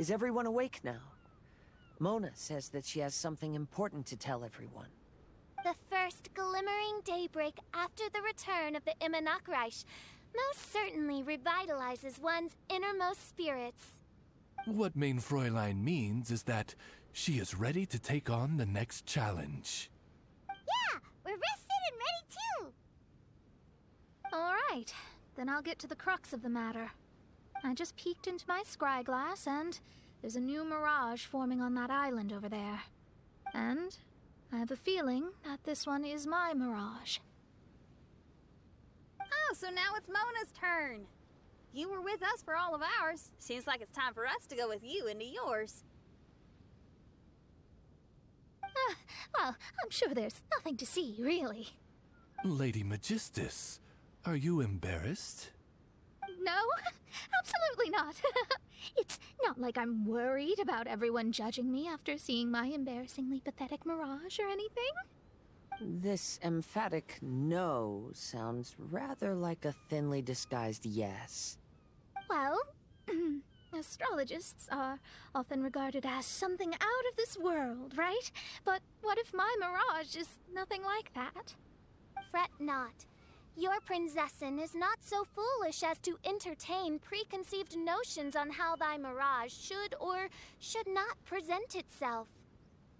Is everyone awake now? Mona says that she has something important to tell everyone. The first glimmering daybreak after the return of the Immonachreich most certainly revitalizes one's innermost spirits. What Main Fräulein means is that she is ready to take on the next challenge. Yeah, we're rested and ready too. All right, then I'll get to the crux of the matter. I just peeked into my scry glass and there's a new mirage forming on that island over there. And I have a feeling that this one is my mirage. Oh, so now it's Mona's turn. You were with us for all of ours. Seems like it's time for us to go with you into yours. Well, I'm sure there's nothing to see, really. Lady Magistus, are you embarrassed? No, absolutely not. It's not like I'm worried about everyone judging me after seeing my embarrassingly pathetic mirage or anything. This emphatic no sounds rather like a thinly disguised yes. Well, astrologists are often regarded as something out of this world, right? But what if my mirage is nothing like that? Fret not. Your prinzessin is not so foolish as to entertain preconceived notions on how thy mirage should or should not present itself.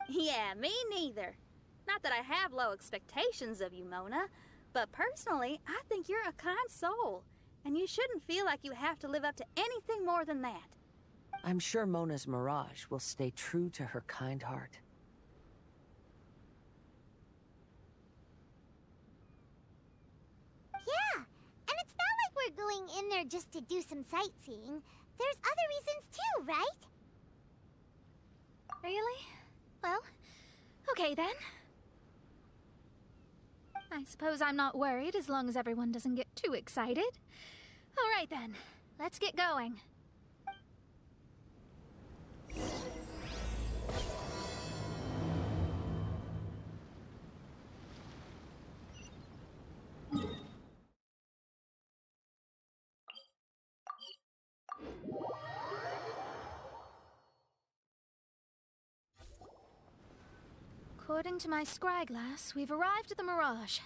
Yeah, me neither. Not that I have low expectations of you, Mona, but personally, I think you're a kind soul, and you shouldn't feel like you have to live up to anything more than that. I'm sure Mona's mirage will stay true to her kind heart. Yeah, and it's not like we're going in there just to do some sightseeing. There's other reasons too, right? Really? Well, okay then. I suppose I'm not worried as long as everyone doesn't get too excited. All right then, let's get going. According to my scry glass, we've arrived at the mirage.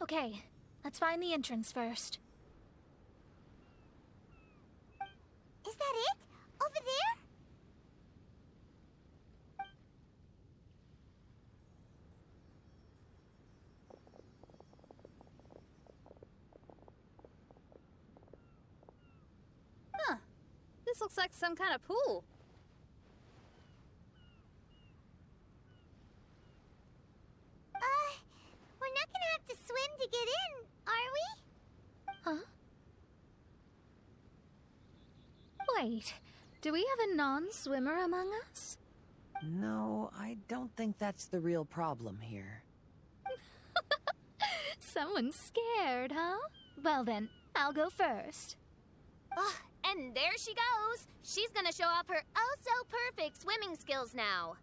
Okay, let's find the entrance first. Is that it? Over there? Huh. This looks like some kind of pool. We're not gonna have to swim to get in, are we? Huh? Wait, do we have a non-swimmer among us? No, I don't think that's the real problem here. Someone's scared, huh? Well then, I'll go first. Oh, and there she goes. She's gonna show off her oh-so-perfect swimming skills now.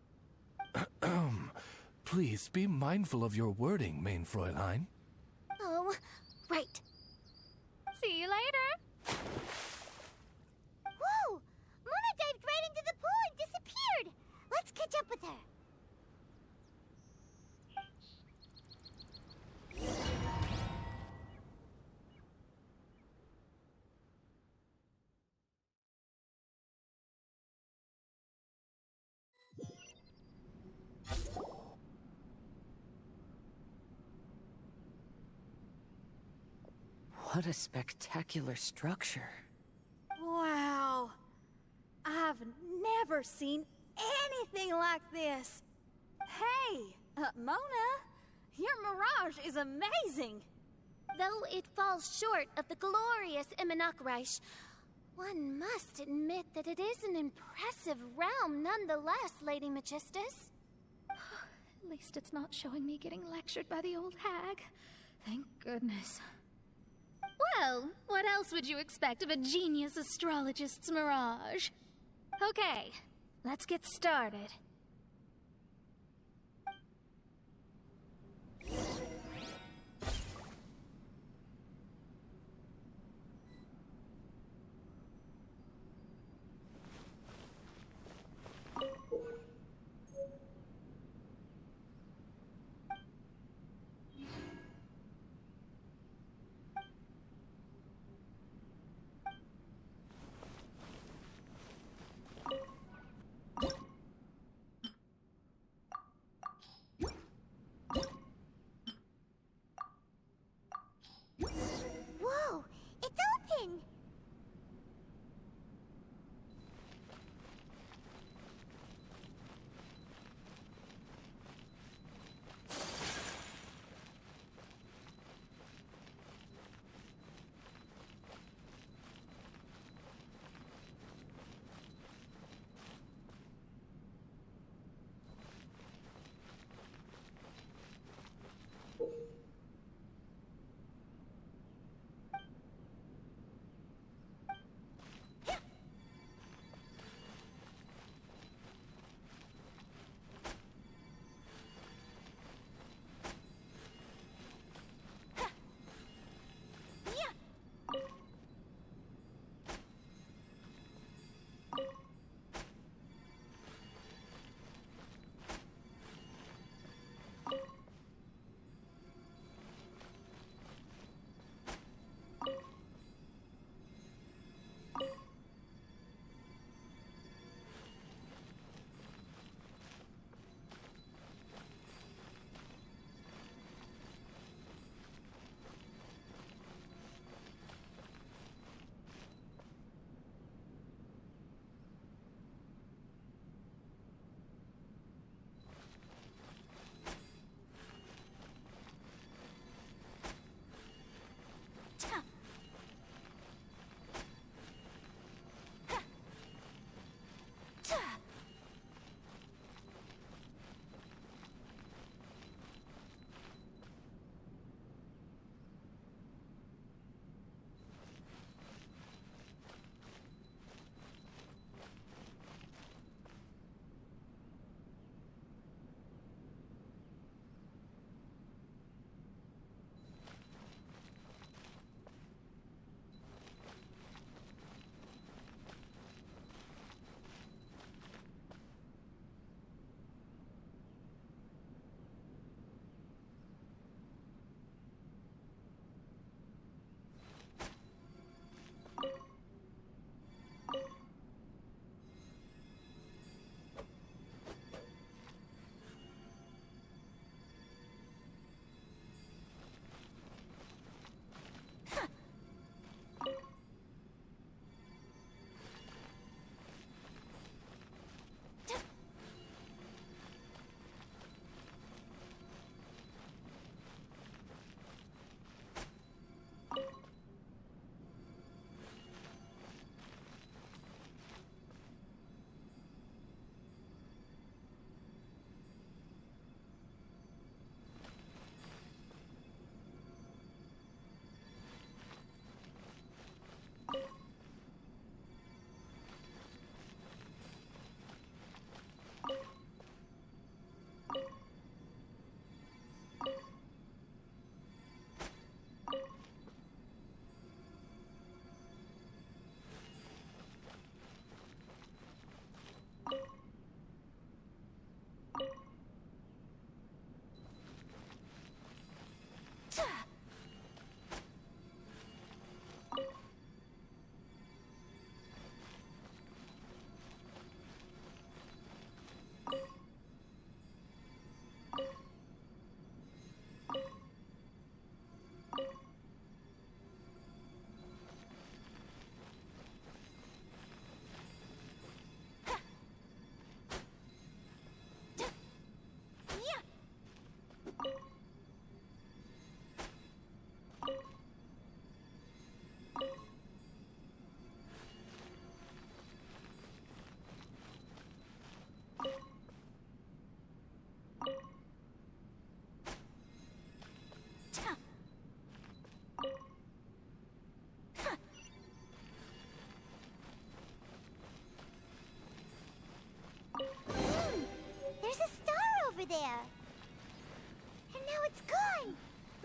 Please be mindful of your wording, Main Fräulein. Oh, right. See you later. Whoa! Mona dived right into the pool and disappeared! Let's catch up with her. What a spectacular structure. Wow. I've never seen anything like this. Hey, Mona, your mirage is amazing. Though it falls short of the glorious Immonachreich, one must admit that it is an impressive realm nonetheless, Lady Magistus. At least it's not showing me getting lectured by the old hag. Thank goodness. Well, what else would you expect of a genius astrologist's mirage? Okay, let's get started.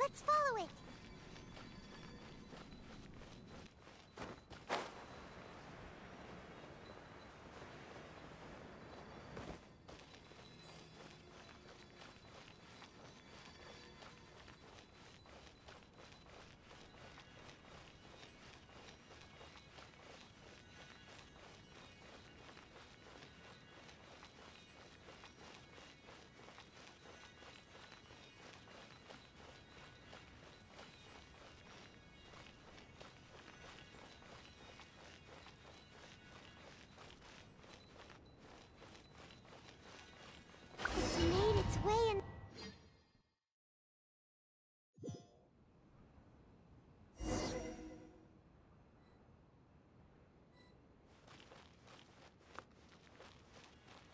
Let's follow it. It's made its way in.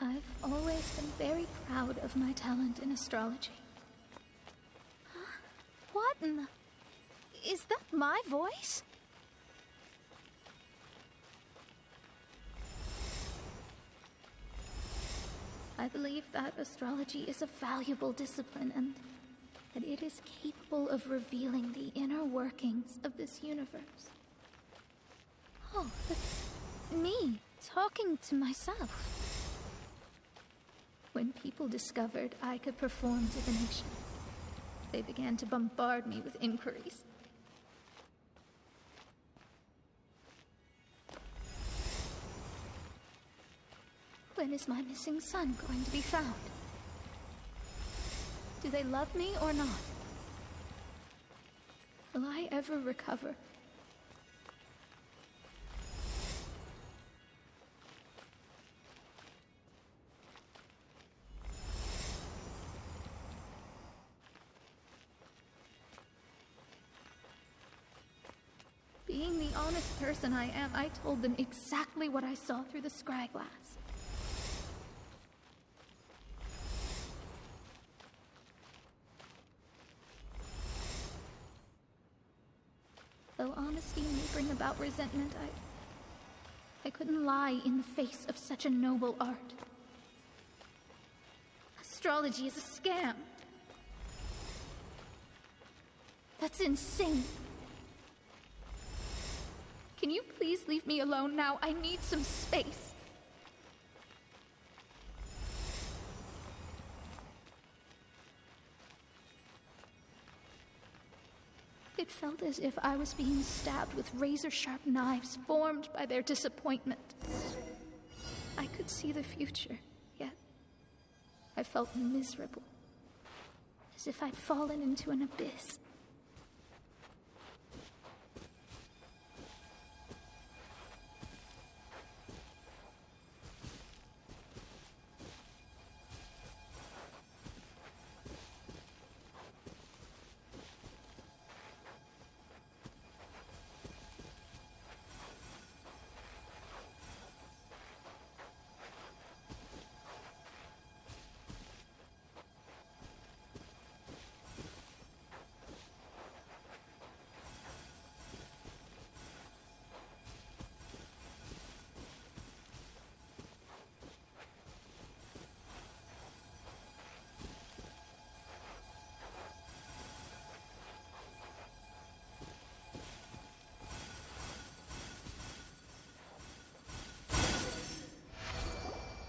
I've always been very proud of my talent in astrology. What in the... Is that my voice? I believe that astrology is a valuable discipline and that it is capable of revealing the inner workings of this universe. Oh, that's me talking to myself. When people discovered I could perform divination, they began to bombard me with inquiries. When is my missing son going to be found? Do they love me or not? Will I ever recover? Being the honest person I am, I told them exactly what I saw through the scryglass. Though honesty may bring about resentment, I couldn't lie in the face of such a noble art. Astrology is a scam. That's insane. Can you please leave me alone now? I need some space. It felt as if I was being stabbed with razor-sharp knives formed by their disappointment. I could see the future, yet I felt miserable, as if I'd fallen into an abyss.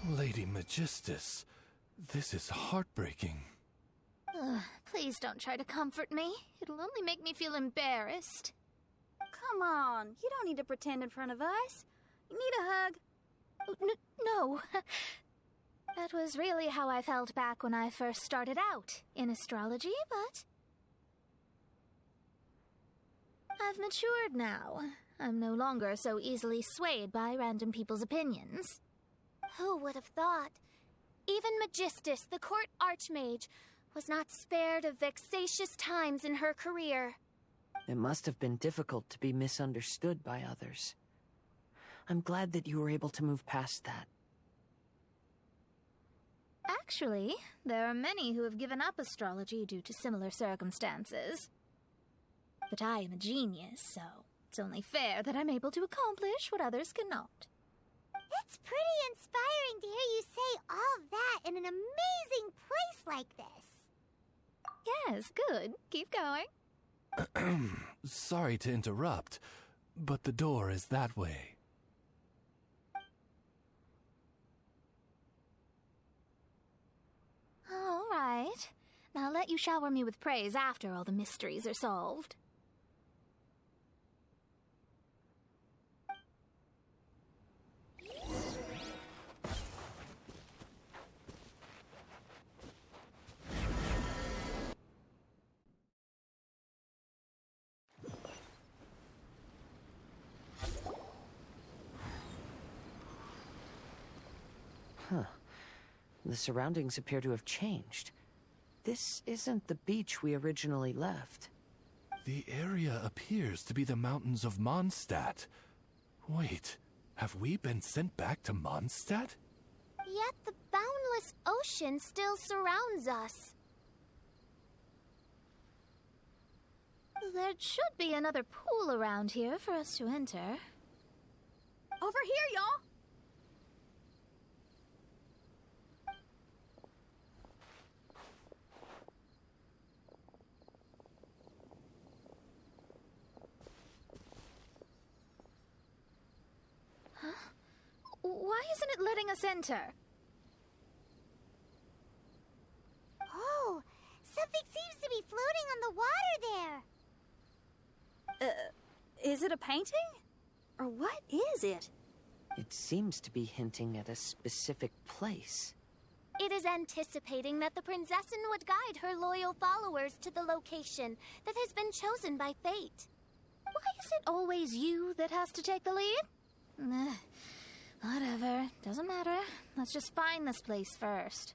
Lady Magistus, this is heartbreaking. Please don't try to comfort me. It'll only make me feel embarrassed. Come on, you don't need to pretend in front of us. You need a hug. No. That was really how I felt back when I first started out in astrology, but I've matured now. I'm no longer so easily swayed by random people's opinions. Who would have thought? Even Magistus, the court archmage, was not spared of vexatious times in her career. It must have been difficult to be misunderstood by others. I'm glad that you were able to move past that. Actually, there are many who have given up astrology due to similar circumstances. But I am a genius, so it's only fair that I'm able to accomplish what others cannot. It's pretty inspiring to hear you say all that in an amazing place like this. Yes, good. Keep going. Sorry to interrupt, but the door is that way. All right. Now let you shower me with praise after all the mysteries are solved. The surroundings appear to have changed. This isn't the beach we originally left. The area appears to be the mountains of Mondstadt. Wait, have we been sent back to Mondstadt? Yet the boundless ocean still surrounds us. There should be another pool around here for us to enter. Over here, y'all! Why isn't it letting us enter? Oh, something seems to be floating on the water there. Is it a painting? Or what is it? It seems to be hinting at a specific place. It is anticipating that the Princessin would guide her loyal followers to the location that has been chosen by fate. Why is it always you that has to take the lead? Whatever, doesn't matter. Let's just find this place first.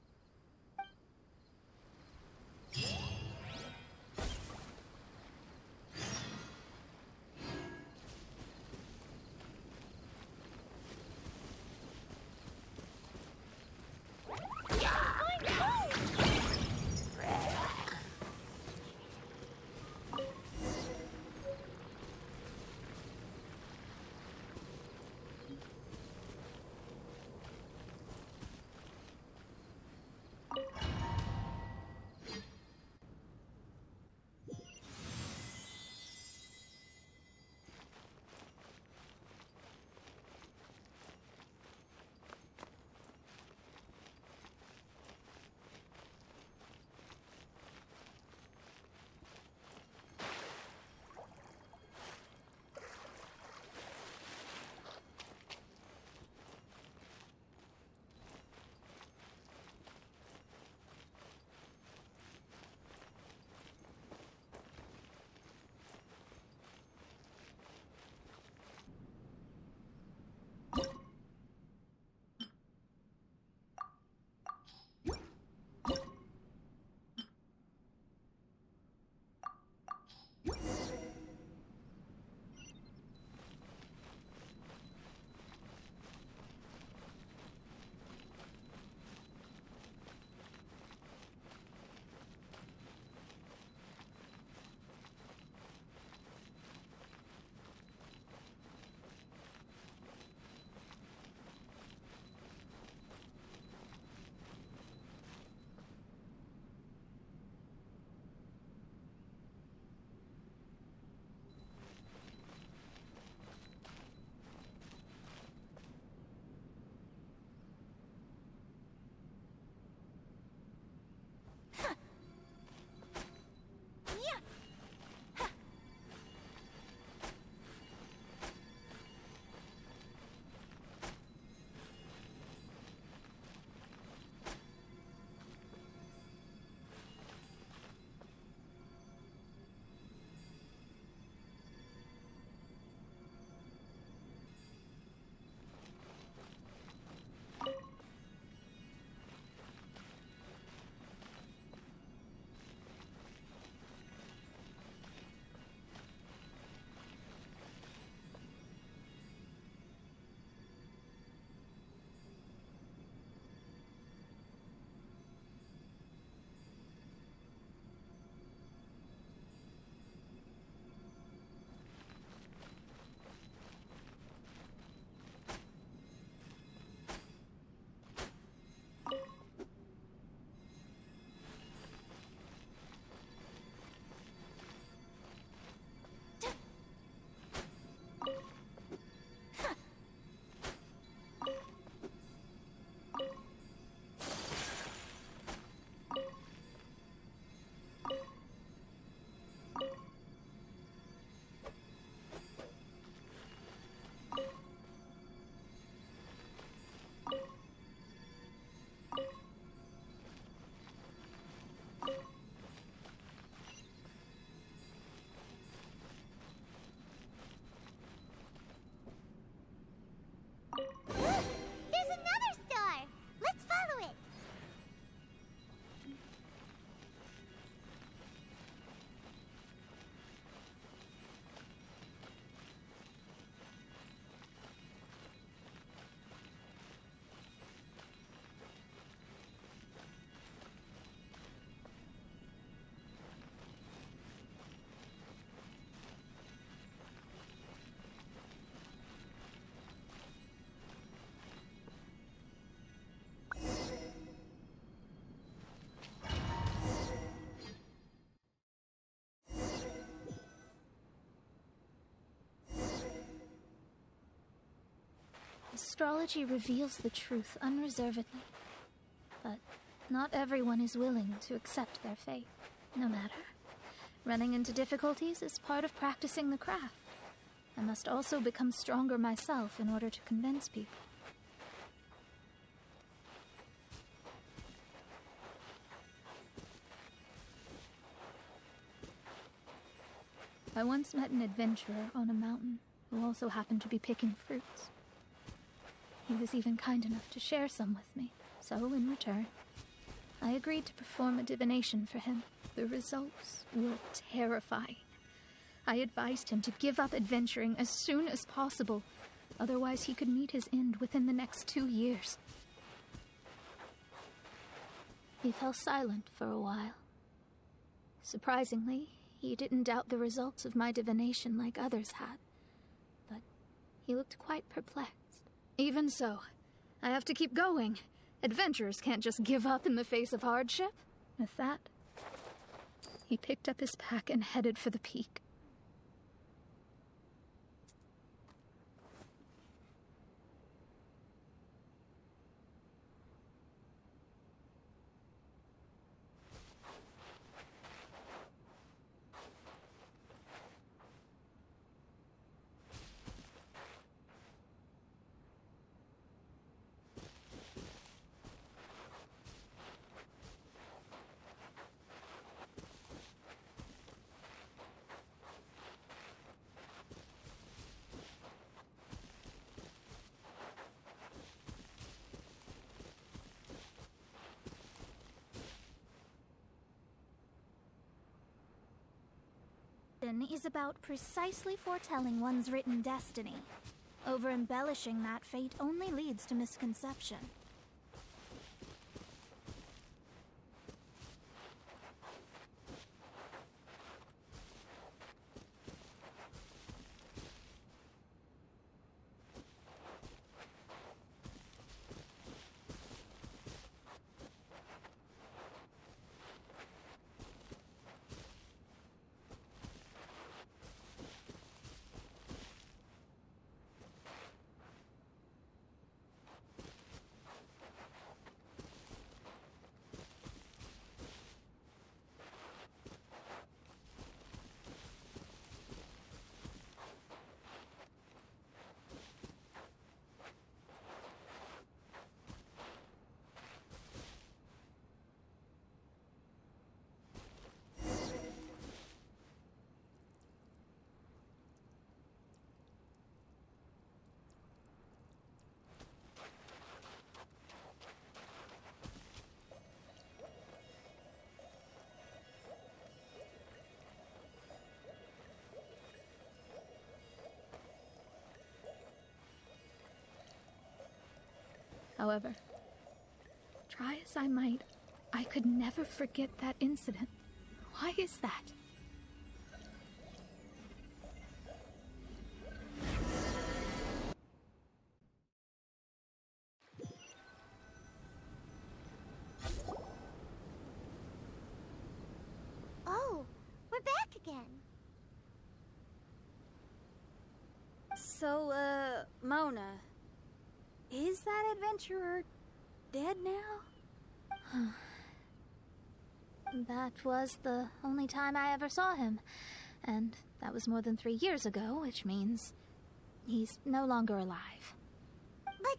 Astrology reveals the truth unreservedly, but not everyone is willing to accept their fate. No matter. Running into difficulties is part of practicing the craft. I must also become stronger myself in order to convince people. I once met an adventurer on a mountain who also happened to be picking fruits. He was even kind enough to share some with me, so in return, I agreed to perform a divination for him. The results were terrifying. I advised him to give up adventuring as soon as possible, otherwise he could meet his end within the next 2 years. He fell silent for a while. Surprisingly, he didn't doubt the results of my divination like others had, but he looked quite perplexed. Even so, I have to keep going. Adventurers can't just give up in the face of hardship. With that, he picked up his pack and headed for the peak. Is about precisely foretelling one's written destiny. Over-embellishing that fate only leads to misconception. However, try as I might, I could never forget that incident. Why is that? Oh, we're back again. So, Mona, is that adventurer dead now? That was the only time I ever saw him, and that was more than 3 years ago, which means he's no longer alive. But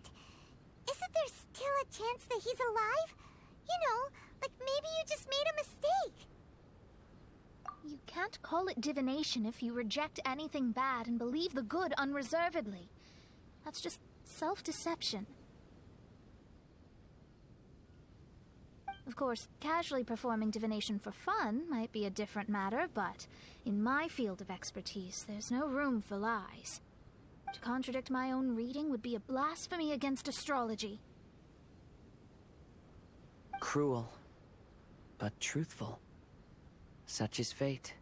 isn't there still a chance that he's alive? You know, like maybe you just made a mistake. You can't call it divination if you reject anything bad and believe the good unreservedly. That's just self-deception. Of course, casually performing divination for fun might be a different matter, but in my field of expertise, there's no room for lies. To contradict my own reading would be a blasphemy against astrology. Cruel, but truthful. Such is fate.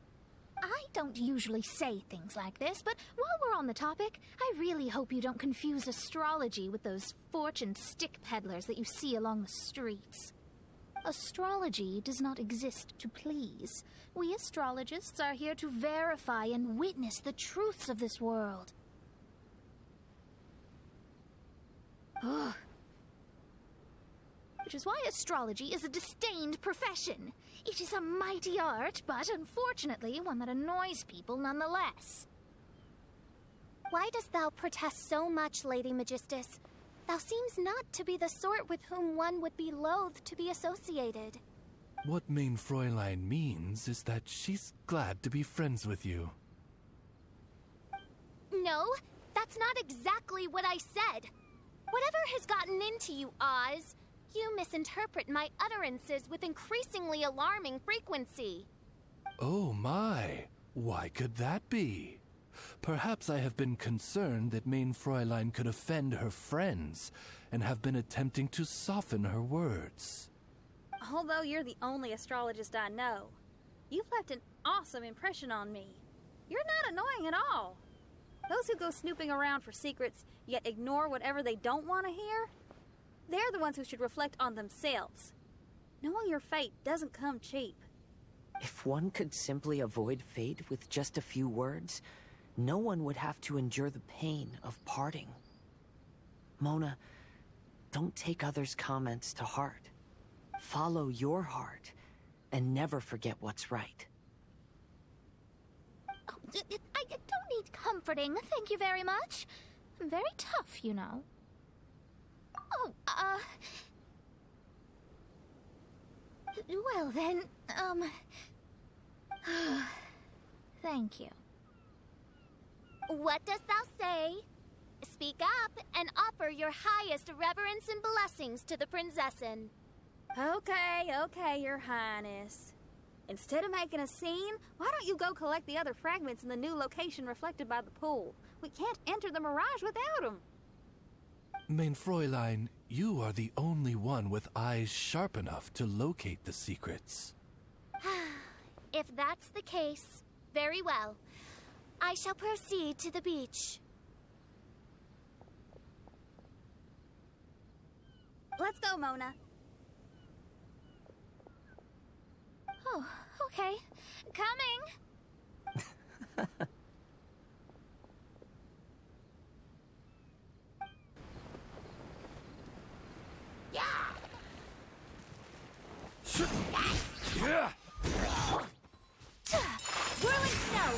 I don't usually say things like this, but while we're on the topic, I really hope you don't confuse astrology with those fortune stick peddlers that you see along the streets. Astrology does not exist to please. We astrologists are here to verify and witness the truths of this world. Ugh. Which is why astrology is a disdained profession. It is a mighty art, but unfortunately one that annoys people nonetheless. Why dost thou protest so much, Lady Magistus? Thou seems not to be the sort with whom one would be loath to be associated. What mein Fräulein means is that she's glad to be friends with you. No, that's not exactly what I said. Whatever has gotten into you, Oz, you misinterpret my utterances with increasingly alarming frequency. Oh my, why could that be? Perhaps I have been concerned that mein Fräulein could offend her friends and have been attempting to soften her words. Although you're the only astrologist I know, you've left an awesome impression on me. You're not annoying at all. Those who go snooping around for secrets, yet ignore whatever they don't want to hear, they're the ones who should reflect on themselves. Knowing your fate doesn't come cheap. If one could simply avoid fate with just a few words, no one would have to endure the pain of parting. Mona, don't take others' comments to heart. Follow your heart, and never forget what's right. Oh, I don't need comforting, thank you very much. I'm very tough, you know. Oh, well then, thank you. What dost thou say? Speak up and offer your highest reverence and blessings to the Prinzessin. Okay, Your Highness. Instead of making a scene, why don't you go collect the other fragments in the new location reflected by the pool? We can't enter the mirage without them. Mein Fräulein, you are the only one with eyes sharp enough to locate the secrets. If that's the case, very well. I shall proceed to the beach. Let's go, Mona. Oh, okay. Coming! Yeah! Whirling snow!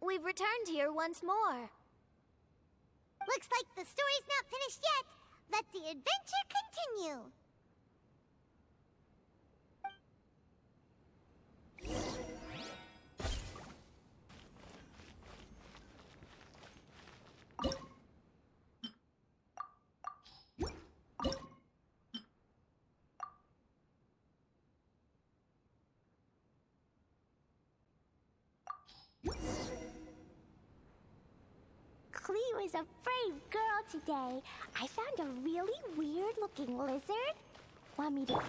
We've returned here once more. Looks like the story's not finished yet. Let the adventure continue. Cleo is a brave girl today. I found a really weird-looking lizard. Want me to...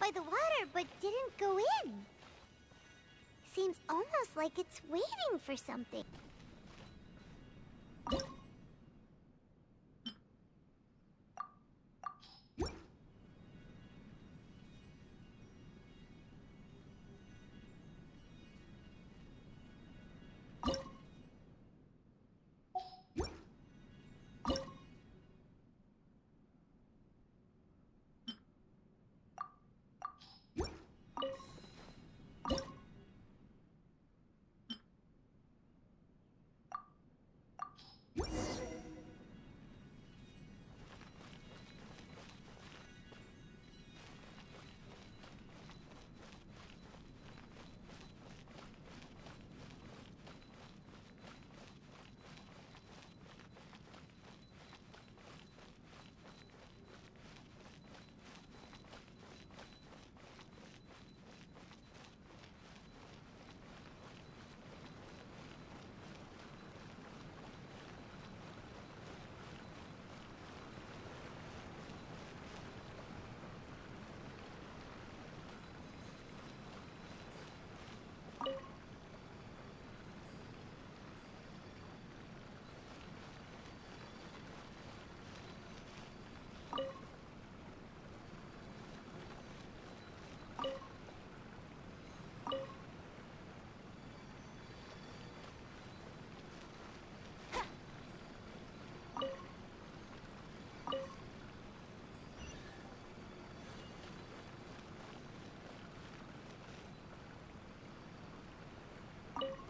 by the water but didn't go in. Seems almost like it's waiting for something.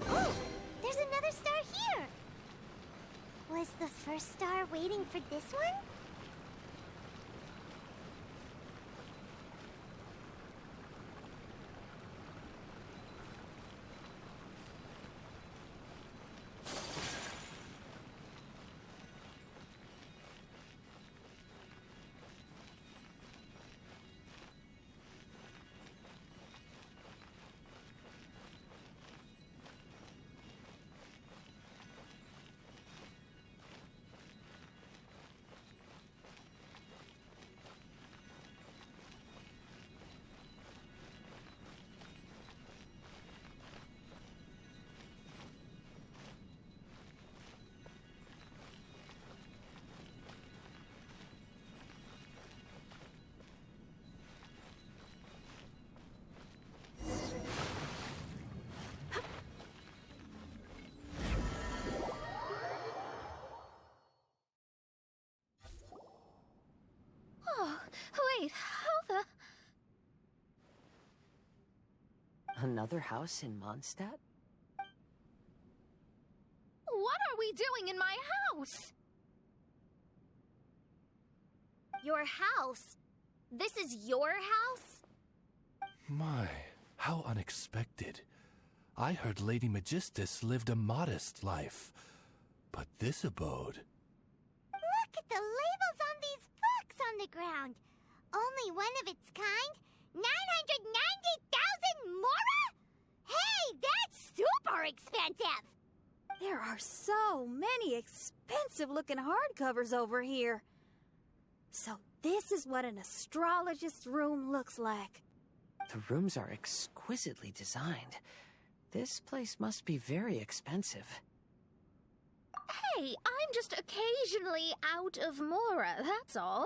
Oh, there's another star here! Was the first star waiting for this one? Wait, how the... Another house in Mondstadt? What are we doing in my house? Your house? This is your house? My, how unexpected. I heard Lady Magistus lived a modest life, but this abode... Look at the labels on these books on the ground. Only one of its kind? 990,000 mora? Hey, that's super expensive! There are so many expensive-looking hardcovers over here. So this is what an astrologist's room looks like. The rooms are exquisitely designed. This place must be very expensive. Hey, I'm just occasionally out of mora, that's all.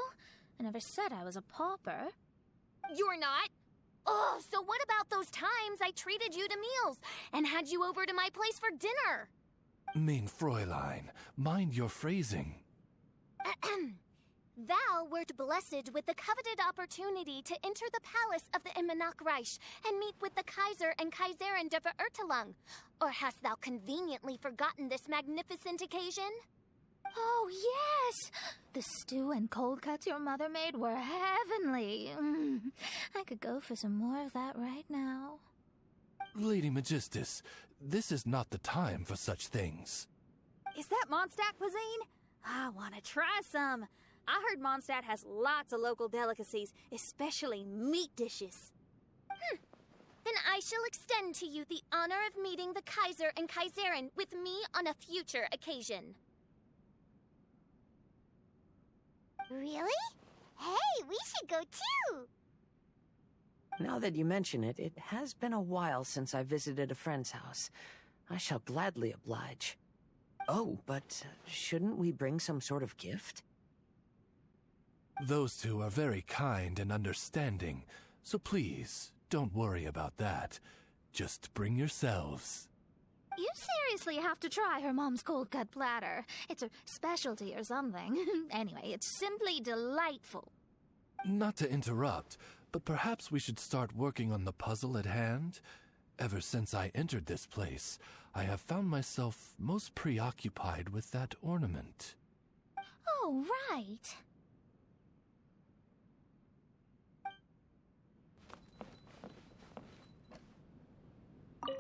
I never said I was a pauper. You're not? Oh, so what about those times I treated you to meals and had you over to my place for dinner? Mein Fräulein, mind your phrasing. Thou wert blessed with the coveted opportunity to enter the palace of the Immanok Reich and meet with the Kaiser and Kaiserin der Verurteilung. Or hast thou conveniently forgotten this magnificent occasion? Oh, yes! The stew and cold cuts your mother made were heavenly. I could go for some more of that right now. Lady Magistus, this is not the time for such things. Is that Mondstadt cuisine? I want to try some. I heard Mondstadt has lots of local delicacies, especially meat dishes. Then I shall extend to you the honor of meeting the Kaiser and Kaiserin with me on a future occasion. Really? Hey, we should go too! Now that you mention it, it has been a while since I visited a friend's house. I shall gladly oblige. Oh, but shouldn't we bring some sort of gift? Those two are very kind and understanding, so please, don't worry about that. Just bring yourselves. You seriously have to try her mom's cold cut platter. It's a specialty or something. Anyway, it's simply delightful. Not to interrupt, but perhaps we should start working on the puzzle at hand? Ever since I entered this place, I have found myself most preoccupied with that ornament. Oh, right.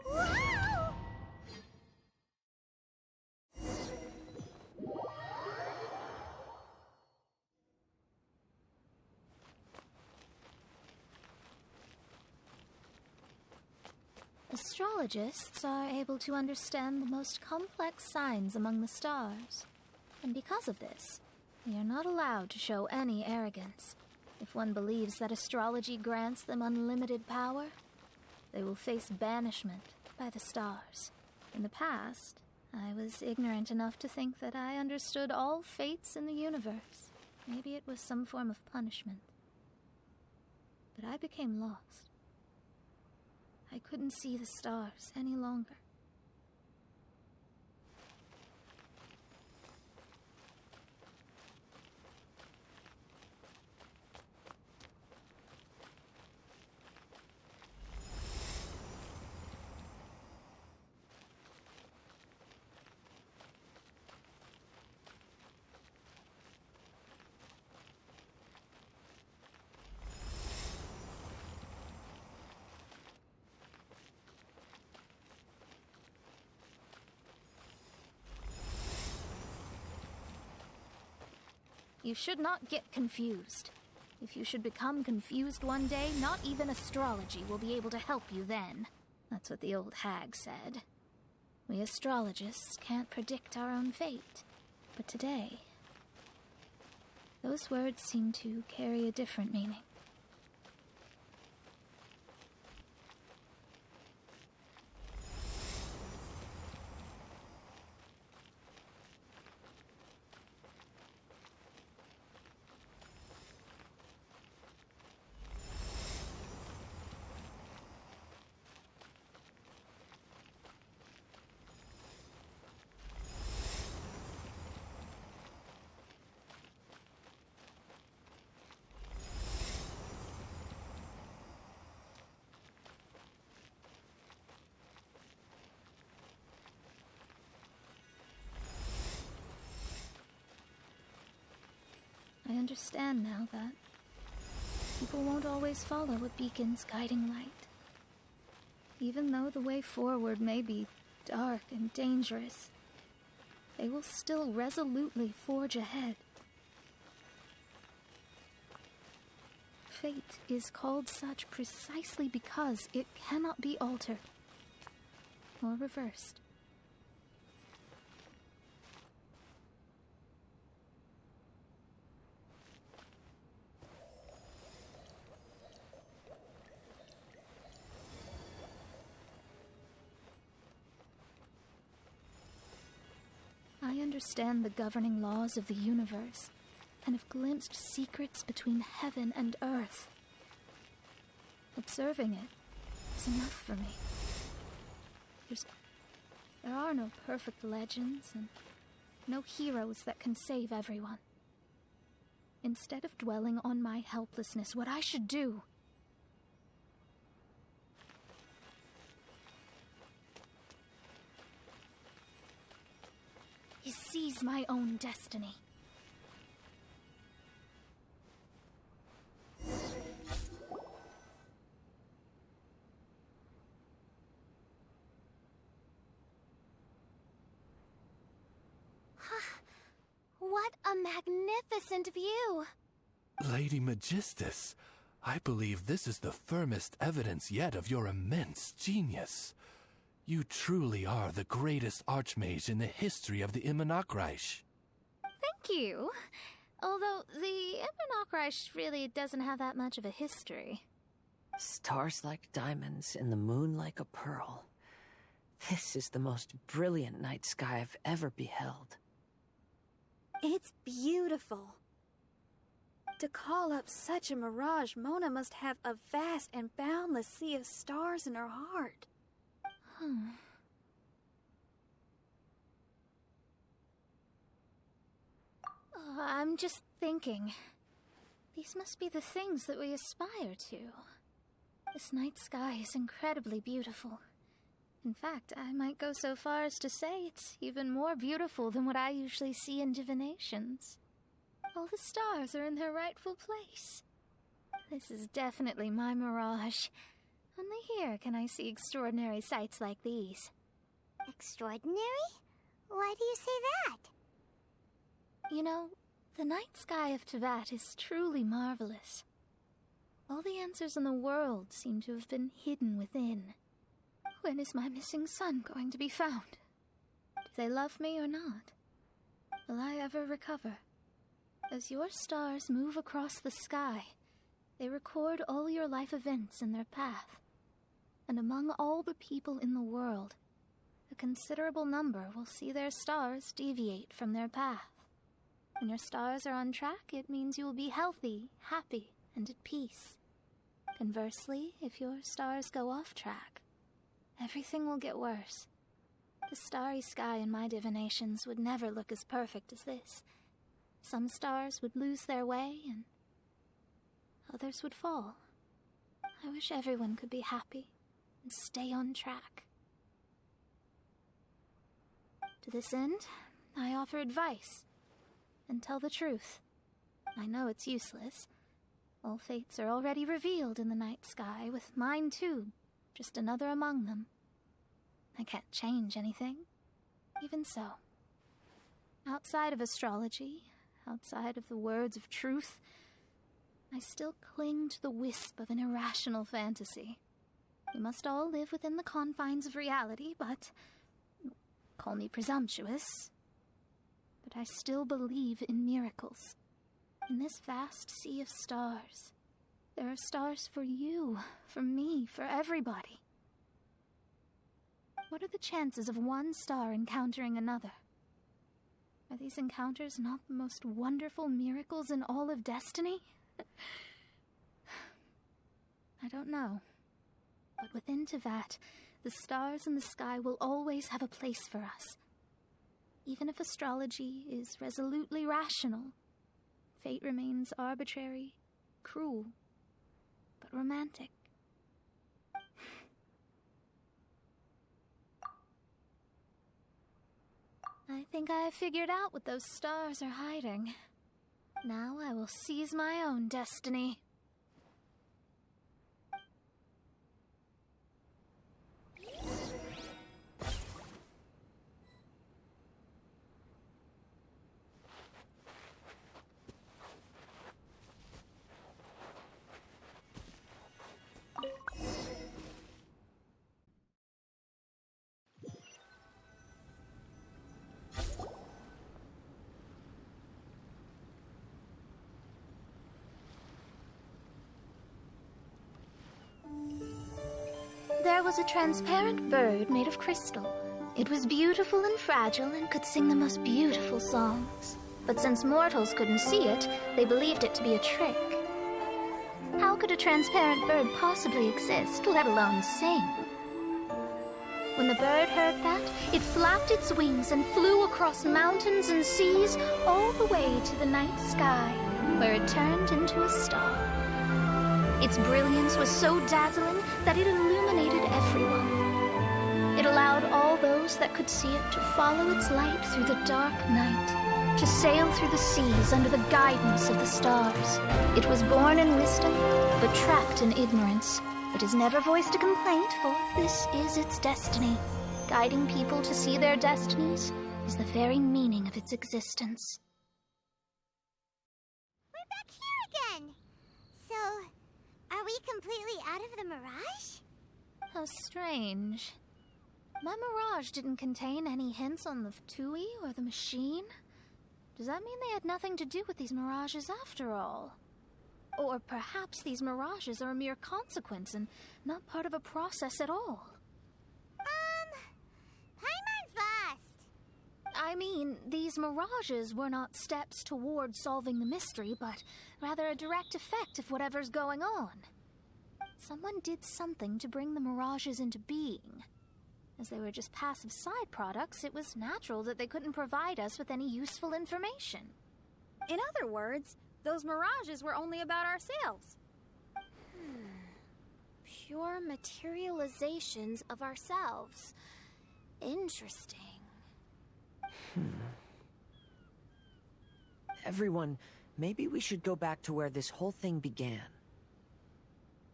Whoa! Astrologists are able to understand the most complex signs among the stars. And because of this, they are not allowed to show any arrogance. If one believes that astrology grants them unlimited power, they will face banishment by the stars. In the past, I was ignorant enough to think that I understood all fates in the universe. Maybe it was some form of punishment. But I became lost. I couldn't see the stars any longer. You should not get confused. If you should become confused one day, not even astrology will be able to help you then. That's what the old hag said. We astrologists can't predict our own fate. But today, those words seem to carry a different meaning. I understand now that people won't always follow a beacon's guiding light. Even though the way forward may be dark and dangerous, they will still resolutely forge ahead. Fate is called such precisely because it cannot be altered or reversed. I understand the governing laws of the universe, and have glimpsed secrets between heaven and earth. Observing it is enough for me. There are no perfect legends, and no heroes that can save everyone. Instead of dwelling on my helplessness, what I should do is seize my own destiny. What a magnificent view! Lady Magistus, I believe this is the firmest evidence yet of your immense genius. You truly are the greatest archmage in the history of the Immonakreich. Thank you. Although the Immonakreich really doesn't have that much of a history. Stars like diamonds and the moon like a pearl. This is the most brilliant night sky I've ever beheld. It's beautiful. To call up such a mirage, Mona must have a vast and boundless sea of stars in her heart. I'm just thinking. These must be the things that we aspire to. This night sky is incredibly beautiful. In fact, I might go so far as to say it's even more beautiful than what I usually see in divinations. All the stars are in their rightful place. This is definitely my mirage. Only here can I see extraordinary sights like these. Extraordinary? Why do you say that? You know, the night sky of Teyvat is truly marvelous. All the answers in the world seem to have been hidden within. When is my missing son going to be found? Do they love me or not? Will I ever recover? As your stars move across the sky, they record all your life events in their path. And among all the people in the world, a considerable number will see their stars deviate from their path. When your stars are on track, it means you will be healthy, happy, and at peace. Conversely, if your stars go off track, everything will get worse. The starry sky in my divinations would never look as perfect as this. Some stars would lose their way, and others would fall. I wish everyone could be happy and stay on track. To this end, I offer advice and tell the truth. I know it's useless. All fates are already revealed in the night sky, with mine too, just another among them. I can't change anything. Even so, outside of astrology, outside of the words of truth, I still cling to the wisp of an irrational fantasy. We must all live within the confines of reality, but call me presumptuous. But I still believe in miracles. In this vast sea of stars, there are stars for you, for me, for everybody. What are the chances of one star encountering another? Are these encounters not the most wonderful miracles in all of destiny? I don't know. But within Teyvat, the stars in the sky will always have a place for us. Even if astrology is resolutely rational, fate remains arbitrary, cruel, but romantic. I think I have figured out what those stars are hiding. Now I will seize my own destiny. There was a transparent bird made of crystal. It was beautiful and fragile and could sing the most beautiful songs. But since mortals couldn't see it, they believed it to be a trick. How could a transparent bird possibly exist, let alone sing? When the bird heard that, it flapped its wings and flew across mountains and seas all the way to the night sky, where it turned into a star. Its brilliance was so dazzling that it illuminated everyone. It allowed all those that could see it to follow its light through the dark night, to sail through the seas under the guidance of the stars. It was born in wisdom, but trapped in ignorance. It has never voiced a complaint, for this is its destiny. Guiding people to see their destinies is the very meaning of its existence. We're back here again! So, are we completely out of the mirage? How strange. My mirage didn't contain any hints on the Tui or the machine. Does that mean they had nothing to do with these mirages after all? Or perhaps these mirages are a mere consequence and not part of a process at all. Paimon's lost. I mean, these mirages were not steps toward solving the mystery, but rather a direct effect of whatever's going on. Someone did something to bring the mirages into being. As they were just passive side products, it was natural that they couldn't provide us with any useful information. In other words, those mirages were only about ourselves. Pure materializations of ourselves. Interesting. Everyone, maybe we should go back to where this whole thing began.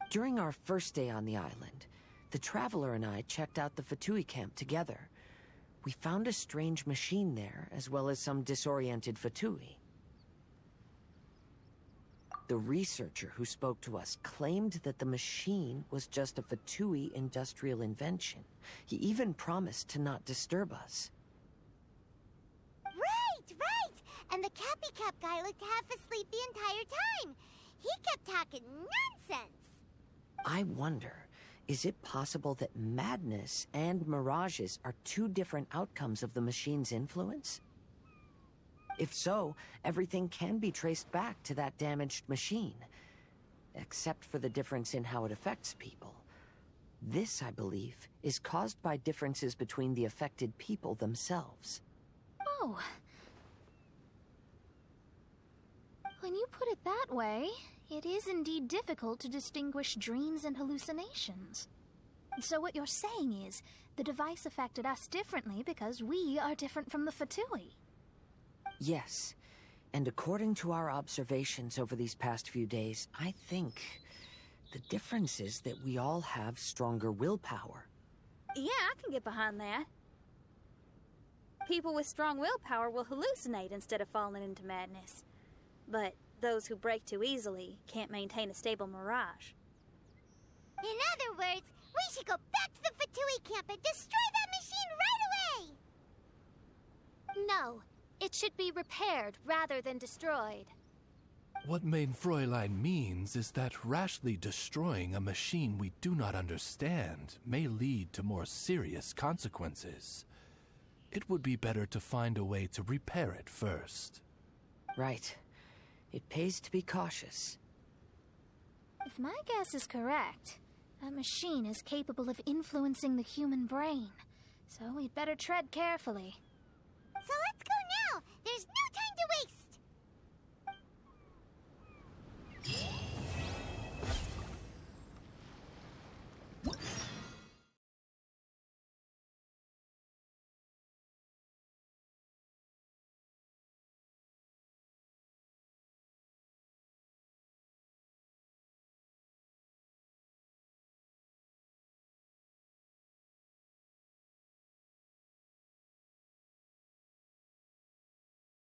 During our first day on the island, the Traveler and I checked out the Fatui camp together. We found a strange machine there, as well as some disoriented Fatui. The researcher who spoke to us claimed that the machine was just a Fatui industrial invention. He even promised to not disturb us. Right! And the Cappy Cap guy looked half asleep the entire time. He kept talking nonsense. I wonder, is it possible that madness and mirages are two different outcomes of the machine's influence? If so, everything can be traced back to that damaged machine, except for the difference in how it affects people. This, I believe, is caused by differences between the affected people themselves. Oh. When you put it that way, it is indeed difficult to distinguish dreams and hallucinations. So what you're saying is, the device affected us differently because we are different from the Fatui. Yes, and according to our observations over these past few days, I think the difference is that we all have stronger willpower. Yeah, I can get behind that. People with strong willpower will hallucinate instead of falling into madness. But those who break too easily can't maintain a stable mirage. In other words, we should go back to the Fatui camp and destroy that machine right away! No, it should be repaired rather than destroyed. What Main Fräulein means is that rashly destroying a machine we do not understand may lead to more serious consequences. It would be better to find a way to repair it first. Right. It pays to be cautious. If my guess is correct, that machine is capable of influencing the human brain, so we'd better tread carefully. So let's go